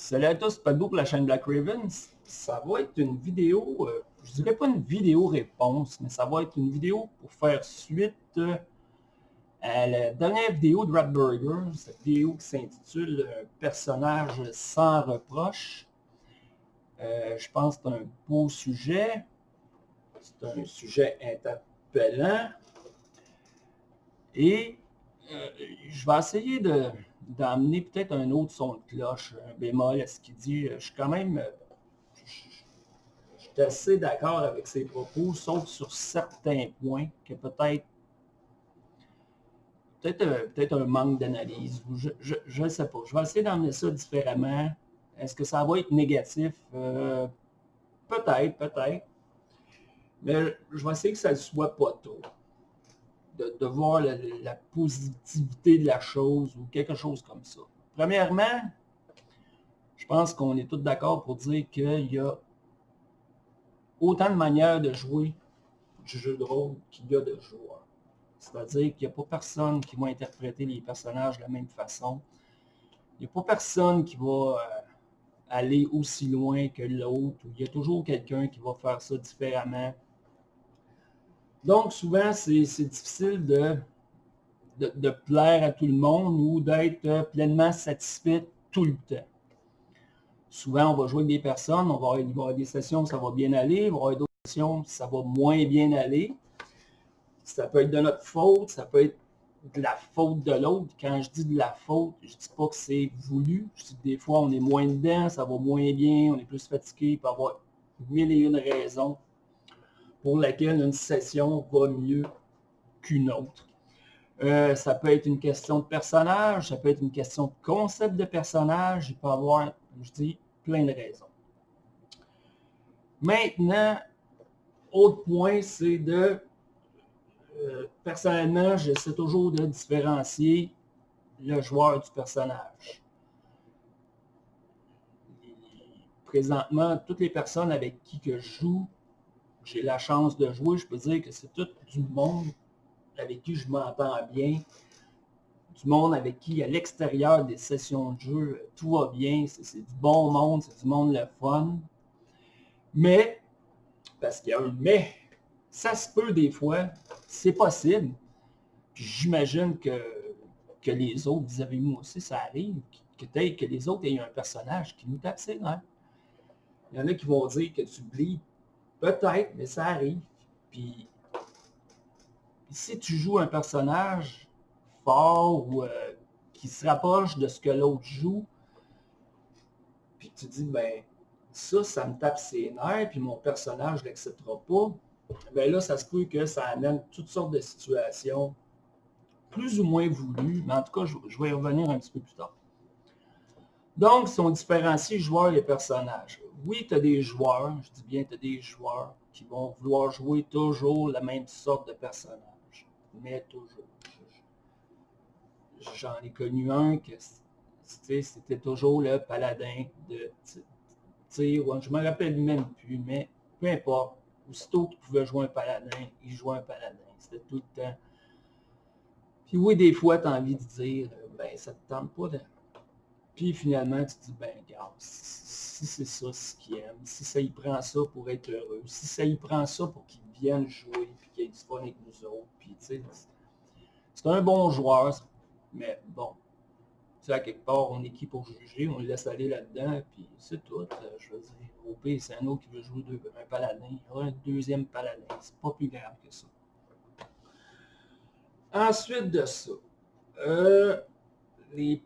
Salut à tous, Padbo pour la chaîne Black Raven. Ça va être une vidéo, je dirais pas une vidéo réponse, mais ça va être une vidéo pour faire suite à la dernière vidéo de Ratburger, cette vidéo qui s'intitule Personnage sans reproche. Je pense que c'est un beau sujet, c'est un sujet interpellant et je vais essayer d'emmener peut-être un autre son de cloche, un bémol à ce qu'il dit. Je suis quand même je suis assez d'accord avec ses propos, sauf sur certains points que peut-être un manque d'analyse. Je ne sais pas. Je vais essayer d'emmener ça différemment. Est-ce que ça va être négatif? Peut-être. Mais je vais essayer que ça ne soit pas trop. De voir la positivité de la chose ou quelque chose comme ça. Premièrement, je pense qu'on est tous d'accord pour dire qu'il y a autant de manières de jouer du jeu de rôle qu'il y a de joueurs. C'est-à-dire qu'il n'y a pas personne qui va interpréter les personnages de la même façon. Il n'y a pas personne qui va aller aussi loin que l'autre. Il y a toujours quelqu'un qui va faire ça différemment. Donc souvent, c'est difficile de plaire à tout le monde ou d'être pleinement satisfait tout le temps. Souvent, on va jouer avec des personnes, il va y avoir des sessions où ça va bien aller, il va y avoir d'autres sessions où ça va moins bien aller. Ça peut être de notre faute, ça peut être de la faute de l'autre. Quand je dis de la faute, je ne dis pas que c'est voulu. Je dis que des fois, on est moins dedans, ça va moins bien, on est plus fatigué, il peut y avoir 1001 raisons pour lesquelles une session va mieux qu'une autre. Ça peut être une question de personnage, ça peut être une question de concept de personnage, il peut y avoir, je dis, plein de raisons. Maintenant, autre point, c'est de personnellement, j'essaie toujours de différencier le joueur du personnage. Présentement, toutes les personnes avec qui que je joue, j'ai la chance de jouer, je peux dire que c'est tout du monde avec qui je m'entends bien, du monde avec qui, à l'extérieur des sessions de jeu, tout va bien, c'est du bon monde, c'est du monde le fun. Mais, parce qu'il y a un mais, ça se peut des fois, c'est possible. Puis j'imagine que les autres vis-à-vis de moi aussi, ça arrive, que les autres aient un personnage qui nous tape ses nerfs. Il y en a qui vont dire que tu oublies. Peut-être, mais ça arrive. Puis si tu joues un personnage fort ou qui se rapproche de ce que l'autre joue, puis tu dis, ben, ça me tape ses nerfs, puis mon personnage ne l'acceptera pas, ben là, ça se peut que ça amène toutes sortes de situations plus ou moins voulues, mais en tout cas, je vais y revenir un petit peu plus tard. Donc, si on différencie joueurs et personnages, oui, tu as des joueurs, je dis bien tu as des joueurs qui vont vouloir jouer toujours la même sorte de personnage, mais toujours. J'en ai connu un que c'était toujours le paladin de tir, je ne me rappelle même plus, mais peu importe. Aussitôt qu'il pouvait jouer un paladin, il jouait un paladin. C'était tout le temps. Puis oui, des fois, tu as envie de dire, ben ça ne te tente pas de... Puis finalement, tu te dis, ben regarde, si c'est ça ce qu'il aime, si ça y prend ça pour être heureux, si ça y prend ça pour qu'il vienne jouer, puis qu'il ait du fun avec nous autres, puis tu sais, c'est un bon joueur, mais bon, tu sais, à quelque part, on est qui pour juger, on le laisse aller là-dedans, puis c'est tout. Je veux dire, au pire, c'est un autre qui veut jouer un paladin, il y aura un deuxième paladin, c'est pas plus grave que ça. Ensuite de ça, les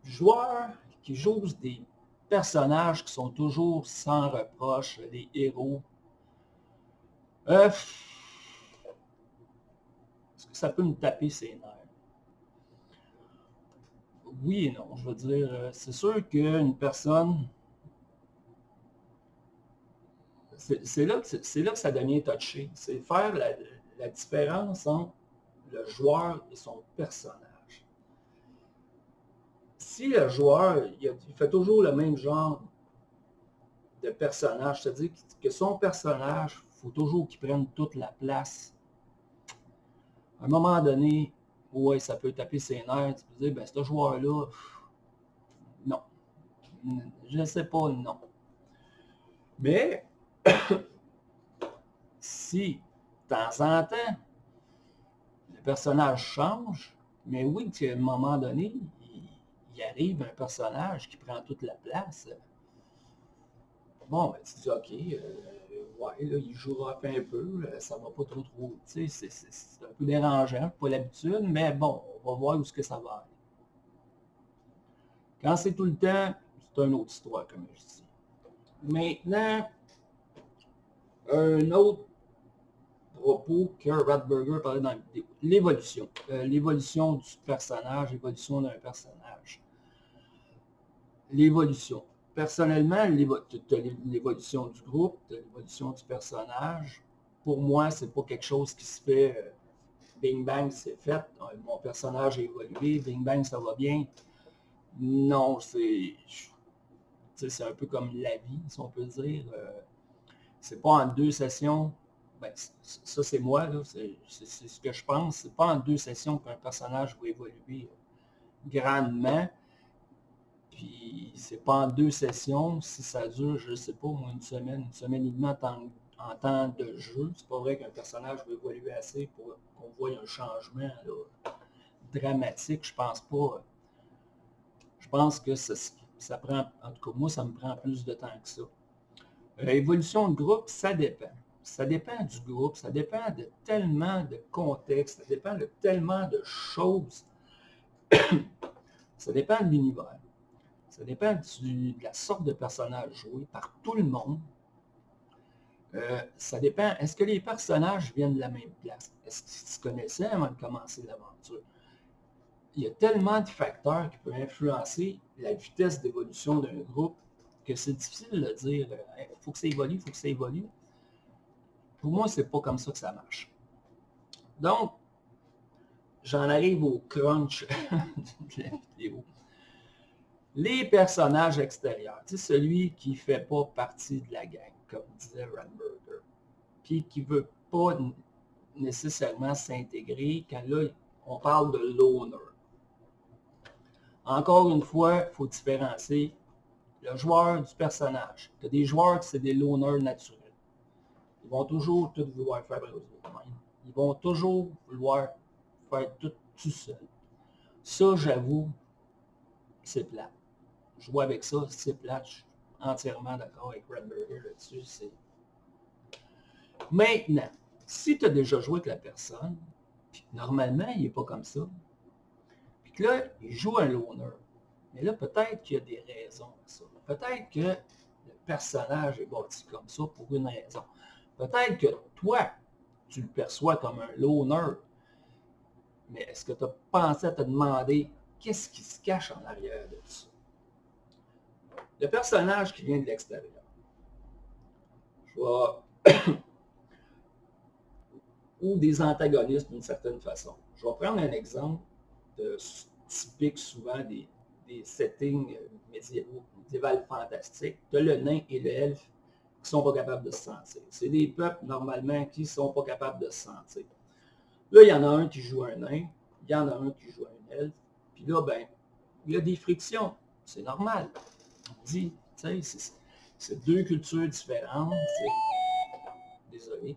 joueurs qui jouent des personnages qui sont toujours sans reproche, les héros, est-ce que ça peut me taper ses nerfs? Oui et non. Je veux dire, c'est sûr qu'une personne, c'est là que ça devient touché. C'est faire la différence entre le joueur et son personnage. Si le joueur, il fait toujours le même genre de personnage, c'est-à-dire que son personnage, il faut toujours qu'il prenne toute la place. À un moment donné, ouais, ça peut taper ses nerfs, tu peux dire, ben ce joueur-là, non. Je ne sais pas, non. Mais, si, de temps en temps, le personnage change, mais oui, qu'à un moment donné, il arrive un personnage qui prend toute la place. Bon, ben, tu dis, OK, ouais, là, il jouera un peu, ça va pas trop, tu sais, c'est un peu dérangeant, pas l'habitude, mais bon, on va voir où est-ce que ça va aller. Quand c'est tout le temps, c'est une autre histoire, comme je dis. Maintenant, un autre propos que Ratburger parlait dans la vidéo, l'évolution. L'évolution du personnage, l'évolution d'un personnage. L'évolution. Personnellement, tu as l'évolution du groupe, tu as l'évolution du personnage. Pour moi, c'est pas quelque chose qui se fait bing bang, c'est fait. Mon personnage a évolué, bing bang, ça va bien. Non, c'est un peu comme la vie, si on peut dire. C'est pas en 2 sessions. Ben, ça, c'est moi, là. C'est ce que je pense. C'est pas en 2 sessions qu'un personnage va évoluer grandement. Puis c'est pas en 2 sessions, si ça dure, je sais pas, moi, une semaine et demie en temps de jeu. C'est pas vrai qu'un personnage va évoluer assez pour qu'on voie un changement là, dramatique. Je pense pas. Je pense que ça prend, en tout cas moi, ça me prend plus de temps que ça. Évolution de groupe, ça dépend. Ça dépend du groupe, ça dépend de tellement de contexte, ça dépend de tellement de choses. Ça dépend de l'univers. Ça dépend de la sorte de personnage joué par tout le monde. Ça dépend, est-ce que les personnages viennent de la même place? Est-ce qu'ils se connaissaient avant de commencer l'aventure? Il y a tellement de facteurs qui peuvent influencer la vitesse d'évolution d'un groupe que c'est difficile de dire il faut que ça évolue, il faut que ça évolue. Pour moi, c'est pas comme ça que ça marche. Donc, j'en arrive au crunch de la vidéo. Les personnages extérieurs, tu sais, celui qui ne fait pas partie de la gang, comme disait Ratburger, puis qui ne veut pas nécessairement s'intégrer, quand là, on parle de loner. Encore une fois, il faut différencier le joueur du personnage. Tu as des joueurs qui c'est des loners naturels. Ils vont toujours tout vouloir faire par eux-mêmes. Ils vont toujours vouloir faire tout seul. Ça, j'avoue, c'est plat. Jouer avec ça, c'est plate. Je suis entièrement d'accord avec Ratburger là-dessus. Maintenant, si tu as déjà joué avec la personne, puis normalement, il n'est pas comme ça, puis que là, il joue un loner, mais là, peut-être qu'il y a des raisons à ça. Peut-être que le personnage est bâti comme ça pour une raison. Peut-être que toi, tu le perçois comme un loner, mais est-ce que tu as pensé à te demander qu'est-ce qui se cache en arrière de ça? Le personnage qui vient de l'extérieur. Ou des antagonistes d'une certaine façon. Je vais prendre un exemple typique souvent des settings médiévaux fantastiques. Tu as le nain et le elfe qui ne sont pas capables de se sentir. C'est des peuples, normalement, qui ne sont pas capables de se sentir. Là, il y en a un qui joue un nain, il y en a un qui joue un elfe, puis là, ben, il y a des frictions. C'est normal. On dit, tu sais, c'est 2 cultures différentes. Désolé.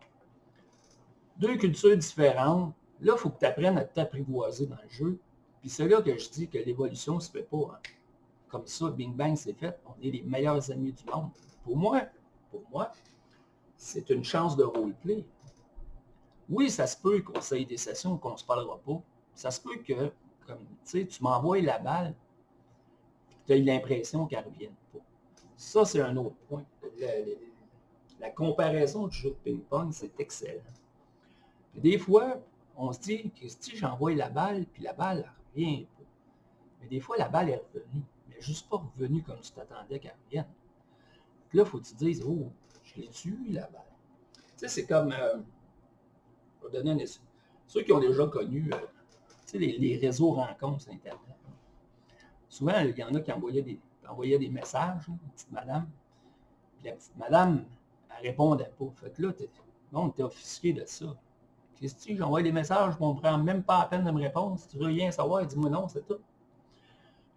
2 cultures différentes. Là, il faut que tu apprennes à t'apprivoiser dans le jeu. Puis c'est là que je dis que l'évolution ne se fait pas comme ça, bing bang, c'est fait. On est les meilleurs amis du monde. Pour moi, c'est une chance de roleplay. Oui, ça se peut qu'on ait des sessions qu'on ne se parlera pas. Ça se peut que, comme tu m'envoies la balle, tu as l'impression qu'elle ne revienne pas. Ça, c'est un autre point. La comparaison du jeu de ping-pong, c'est excellent. Puis des fois, on se dit que si j'envoie la balle, puis la balle ne revient pas. Mais des fois, la balle est revenue. Mais juste pas revenue comme tu t'attendais qu'elle revienne. Puis là, il faut que tu te dises, oh, je l'ai tué, la balle. Tu sais, c'est comme, je vais donner un essai. Ceux qui ont déjà connu, les réseaux rencontres sur Internet. Souvent, il y en a qui envoyaient des messages, une petite madame. Puis la petite madame, elle répondait pas. Fait que là, on était offusqué de ça. Qu'est-ce que j'envoie des messages, on ne prend même pas la peine de me répondre. Si tu veux rien savoir, dis-moi non, c'est tout.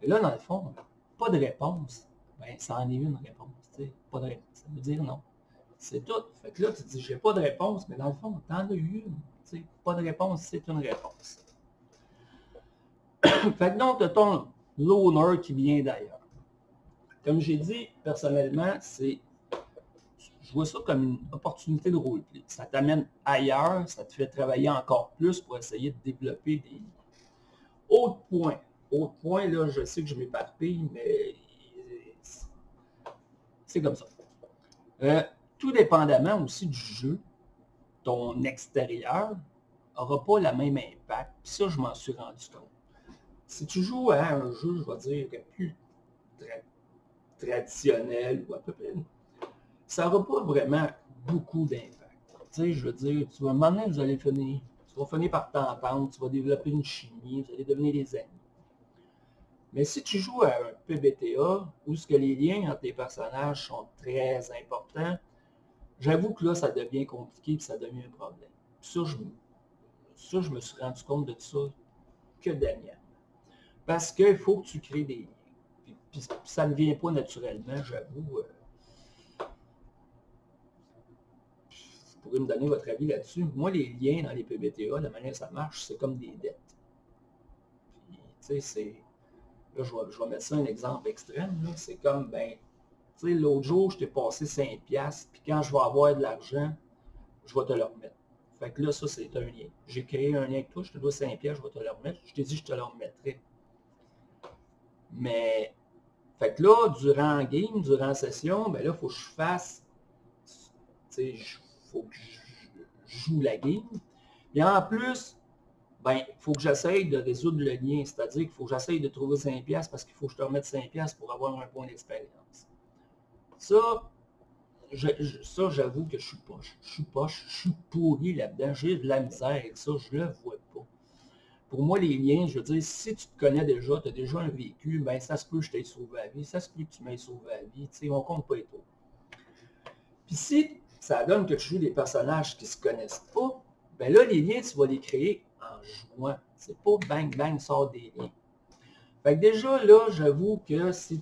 Et là, dans le fond, pas de réponse. Ben, ça en est une réponse, tu sais, pas de réponse. Ça veut dire non. C'est tout. Fait que là, tu te dis, j'ai pas de réponse, mais dans le fond, t'en as eu une. Tu sais, pas de réponse, c'est une réponse. Fait que donc, tu as ton loner qui vient d'ailleurs. Comme j'ai dit, personnellement, je vois ça comme une opportunité de roleplay. Ça t'amène ailleurs, ça te fait travailler encore plus pour essayer de développer des autres points. Autre point, là, je sais que je m'éparpille, mais c'est comme ça. Tout dépendamment aussi du jeu, ton extérieur n'aura pas le même impact. Puis ça, je m'en suis rendu compte. Si tu joues à un jeu, je vais dire, plus traditionnel ou à peu près, ça n'aura pas vraiment beaucoup d'impact. Tu sais, je veux dire, un moment donné, tu vas finir par t'entendre, tu vas développer une chimie, vous allez devenir des amis. Mais si tu joues à un PBTA, où ce que les liens entre les personnages sont très importants, j'avoue que là, ça devient compliqué et ça devient un problème. Ça, je me suis rendu compte de ça que dernièrement. Parce qu'il faut que tu crées des liens. Puis ça ne vient pas naturellement, j'avoue. Vous pourrez me donner votre avis là-dessus. Moi, les liens dans les PBTA, la manière dont ça marche, c'est comme des dettes. Puis, tu sais, c'est... Là, je vais mettre ça un exemple extrême. C'est comme, ben, tu sais, l'autre jour, je t'ai passé 5$, puis quand je vais avoir de l'argent, je vais te le remettre. Fait que là, ça, c'est un lien. J'ai créé un lien avec toi, je te dois 5$, je vais te le remettre. Je t'ai dit que je te le remettrai. Mais, fait que là, durant la game, durant la session, ben là, il faut que je fasse, tu sais, il faut que je joue la game. Et en plus, ben, il faut que j'essaye de résoudre le lien, c'est-à-dire qu'il faut que j'essaye de trouver 5$ parce qu'il faut que je te remette 5$ pour avoir un point d'expérience. Ça, j'avoue que je suis poche, je suis pourri là-dedans, j'ai de la misère avec ça, je le vois pas. Pour moi, les liens, je veux dire, si tu te connais déjà, tu as déjà un vécu, ben ça se peut que je t'aie sauvé la vie, ça se peut que tu m'aies sauvé la vie, tu sais, on compte pas et tout. Puis si ça donne que tu joues des personnages qui se connaissent pas, ben là, les liens, tu vas les créer en jouant. C'est pas bang bang sort des liens. Fait que déjà, là, j'avoue que si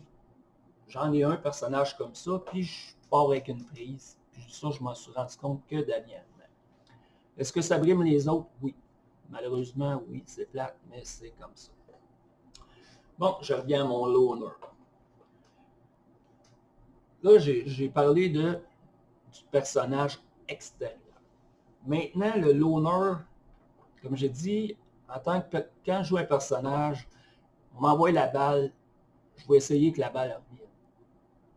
j'en ai un personnage comme ça, puis je pars avec une prise. Puis ça, je m'en suis rendu compte que dernièrement. Est-ce que ça brime les autres? Oui. Malheureusement, oui, c'est plate, mais c'est comme ça. Bon, je reviens à mon loner. Là, j'ai parlé du personnage extérieur. Maintenant, le loner, comme j'ai dit, quand je joue un personnage, on m'envoie la balle, je vais essayer que la balle revienne.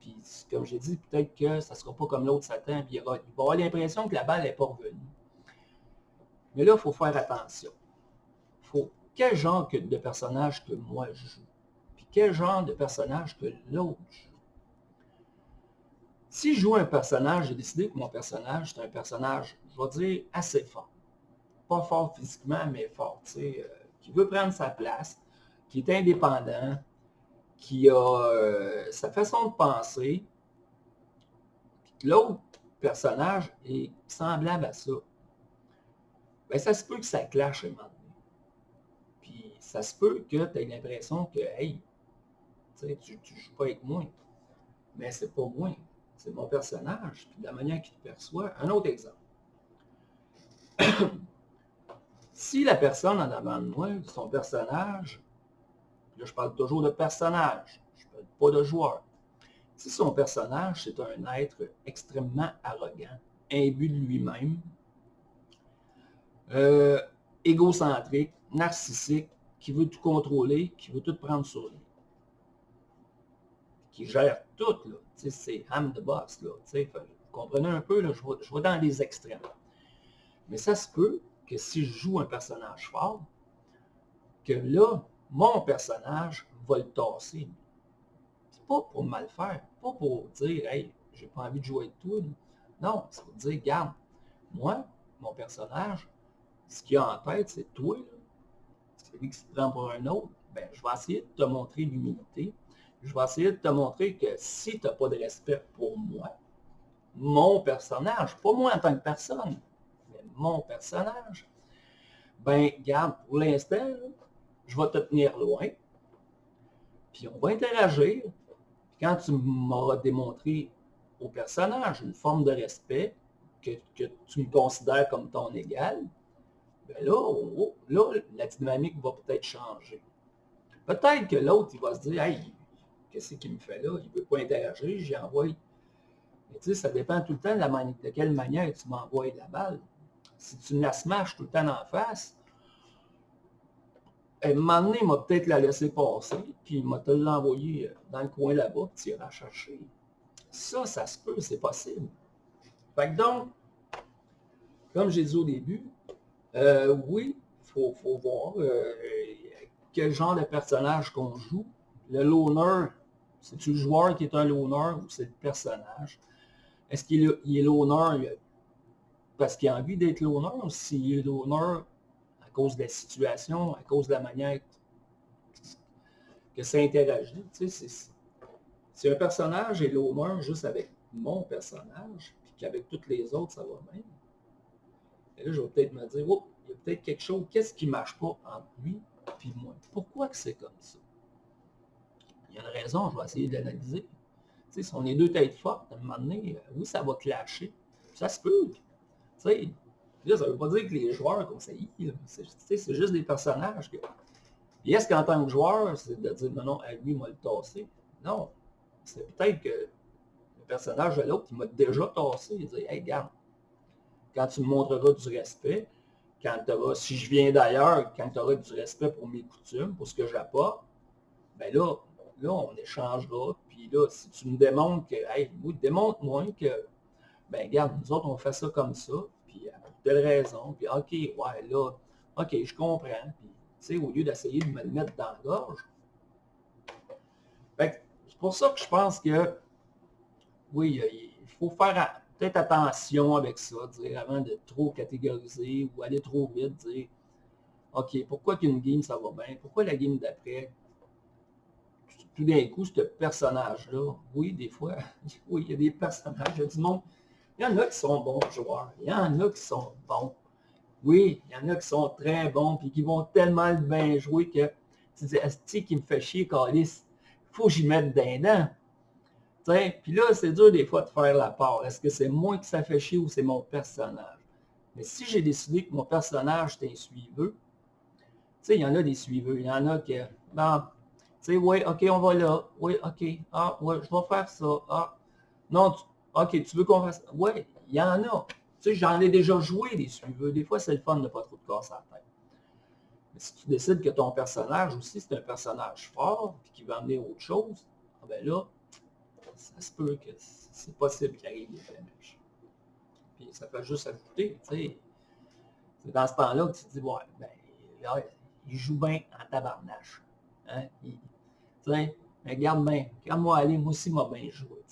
Puis, comme j'ai dit, peut-être que ça ne sera pas comme l'autre Satan, puis il va avoir l'impression que la balle n'est pas revenue. Mais là, il faut faire attention. Quel genre de personnage que moi je joue? Puis quel genre de personnage que l'autre joue? Si je joue un personnage, j'ai décidé que mon personnage, c'est un personnage, je vais dire, assez fort. Pas fort physiquement, mais fort, tu sais, qui veut prendre sa place, qui est indépendant, qui a sa façon de penser. L'autre personnage est semblable à ça. Ben, ça se peut que ça clash un moment donné. Puis ça se peut que tu aies l'impression que, hey, tu ne joues pas avec moi. Mais c'est pas moi. C'est mon personnage. Puis de la manière qu'il te perçoit. Un autre exemple. Si la personne en avant de moi, son personnage, là je parle toujours de personnage, je ne parle pas de joueur. Si son personnage, c'est un être extrêmement arrogant, imbu de lui-même, égocentrique, narcissique, qui veut tout contrôler, qui veut tout prendre sur lui, qui gère tout, là. C'est ham de boss, là. Vous comprenez un peu, là, je vais dans les extrêmes. Mais ça se peut que si je joue un personnage fort, que là, mon personnage va le tasser. C'est pas pour mal faire, pas pour dire, hey, j'ai pas envie de jouer avec toi. Non, c'est pour dire, regarde, moi, mon personnage, ce qu'il a en tête, c'est toi, là. C'est lui qui se prend pour un autre. Ben, je vais essayer de te montrer l'humilité. Je vais essayer de te montrer que si tu n'as pas de respect pour moi, mon personnage, pas moi en tant que personne, mais mon personnage, ben, regarde, pour l'instant, je vais te tenir loin, puis on va interagir, Quand tu m'auras démontré au personnage une forme de respect, que tu me considères comme ton égal, ben là, là, la dynamique va peut-être changer. Peut-être que l'autre, il va se dire, hey, qu'est-ce qu'il me fait là? Il ne veut pas interagir, j'y envoie. Mais tu sais, ça dépend tout le temps de quelle manière tu m'envoies la balle. Si tu me la smashes tout le temps en face, à un moment donné, il m'a peut-être la laissé passer, puis il m'a te l'envoyé dans le coin là-bas, puis tu iras chercher. Ça se peut, c'est possible. Fait que donc, comme j'ai dit au début, oui, il faut voir quel genre de personnage qu'on joue. Le loner, c'est-tu le joueur qui est un loner ou c'est le personnage? Est-ce qu'il est loner parce qu'il a envie d'être loner ou s'il est loner à cause de la situation, à cause de la manière que ça interagit? Tu sais, si un personnage est loner juste avec mon personnage, puis qu'avec tous les autres, ça va bien, et là, je vais peut-être me dire, oh, il y a peut-être quelque chose, qu'est-ce qui ne marche pas entre lui et moi? Pourquoi que c'est comme ça? Il y a une raison, je vais essayer de l'analyser. Tu sais, si on est deux têtes fortes, à un moment donné, oui, ça va clasher. Ça se peut. Tu sais, là, ça ne veut pas dire que les joueurs conseillent. C'est juste des personnages. Et est-ce qu'en tant que joueur, c'est de dire, non, non, à lui, il m'a le tassé? Non. C'est peut-être que le personnage de l'autre, il m'a déjà tassé. Il dit, hey, regarde, quand tu me montreras du respect, quand tu auras, si je viens d'ailleurs, quand tu auras du respect pour mes coutumes, pour ce que j'apporte, ben là, on échangera. Puis là, si tu me démontres que, hey, démontre-moi que, ben regarde, nous autres, on fait ça comme ça, puis pour telle raison, puis OK, ouais, là, OK, je comprends. Puis, tu sais, au lieu d'essayer de me le mettre dans la gorge. C'est pour ça que je pense que, oui, il faut faire peut-être attention avec ça, dire, avant de trop catégoriser ou aller trop vite, dire, OK, pourquoi qu'une game, ça va bien? Pourquoi la game d'après, tout d'un coup, ce personnage-là, oui, des fois, oui, il y a des personnages, il y a du monde. Il y en a qui sont bons joueurs, il y en a qui sont bons. Oui, il y en a qui sont très bons, puis qui vont tellement bien jouer que tu dis, est-ce qui me fait chier, Calis? Il faut que j'y mette d'un dents. Puis là, c'est dur des fois de faire la part. Est-ce que c'est moi qui ça fait chier ou c'est mon personnage? Mais si j'ai décidé que mon personnage est un suiveux, il y en a des suiveux. Il y en a qui, bon, oui, OK, on va là. Oui, OK. Ah, ouais, je vais faire ça. Ah, non, OK, tu veux qu'on fasse ça? Oui, il y en a. J'en ai déjà joué des suiveux. Des fois, c'est le fun de ne pas trop te casser la tête. Mais si tu décides que ton personnage aussi, c'est un personnage fort, puis qui va amener autre chose, ah ben là, ça se peut que c'est possible qu'il arrive des flamèches. Puis ça peut juste ajouter, tu sais. C'est dans ce temps-là que tu te dis, ouais, ben, là, il joue bien en tabarnache. Hein? Mais regarde bien, regarde-moi aller, moi aussi, m'a bien joué.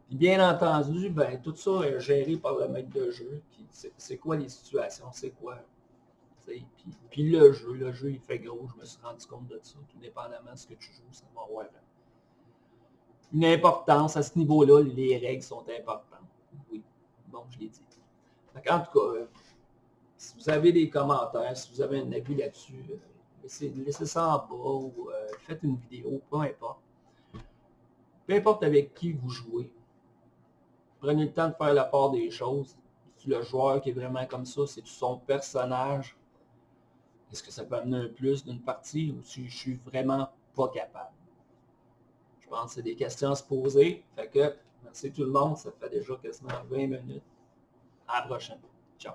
Puis bien entendu, ben, tout ça est géré par le maître de jeu. Puis c'est quoi les situations, c'est quoi. Puis le jeu, il fait gros, je me suis rendu compte de ça. Tout dépendamment de ce que tu joues, ça va avoir une importance. À ce niveau-là, les règles sont importantes. Oui, bon, je l'ai dit. En tout cas, si vous avez des commentaires, si vous avez un avis là-dessus, laissez ça en bas ou faites une vidéo, peu importe. Peu importe avec qui vous jouez, prenez le temps de faire la part des choses. C'est le joueur qui est vraiment comme ça, c'est son personnage. Est-ce que ça peut amener un plus d'une partie ou si je suis vraiment pas capable? Je pense que c'est des questions à se poser. Fait que, merci tout le monde, ça fait déjà quasiment 20 minutes. À la prochaine. Ciao.